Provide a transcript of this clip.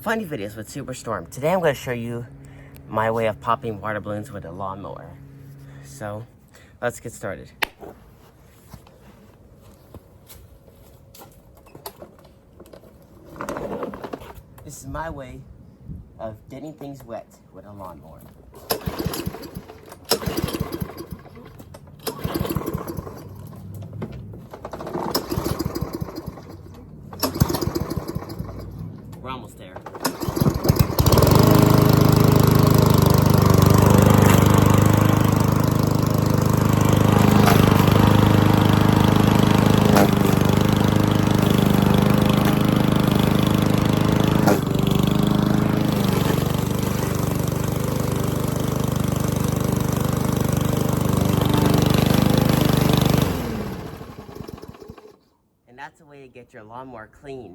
funny videos with Superstorm. Today I'm going to show you my way of popping water balloons with a lawnmower. So let's get started. This is my way of getting things wet with a lawnmower. We're almost there. And that's the way to get your lawnmower clean.